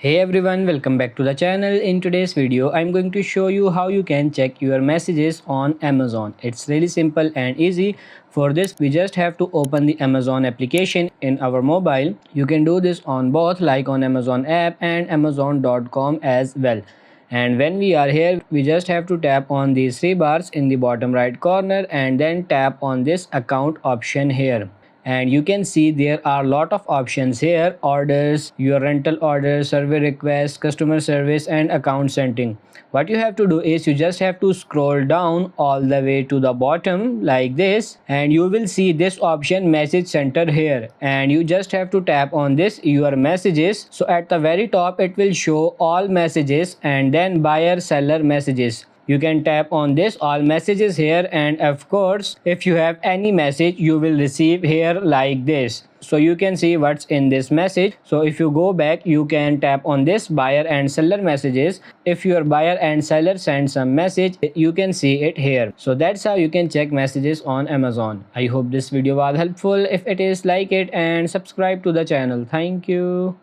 Hey everyone, welcome back to the channel. In today's video, I'm going to show you how you can check your messages on Amazon. It's really simple and easy. For this, we just have to open the Amazon application in our mobile. You can do this on both, like on Amazon app and Amazon.com as well. And when we are here, we just have to tap on these three bars in the bottom right corner and then tap on this account option here, and you can see there are a lot of options here: orders, your rental order, survey requests, customer service, and account setting. What you have to do is you just have to scroll down all the way to the bottom like this, and you will see this option message center here, and you just have to tap on this your messages. So at the very top it will show all messages and then buyer seller messages. You can tap on this all messages here, and of course if you have any message you will receive here like this, so you can see what's in this message. So if you go back, you can tap on this buyer and seller messages. If your buyer and seller send some message, you can see it here. So that's how you can check messages on Amazon. I hope this video was helpful. If it is, like it and subscribe to the channel. Thank you.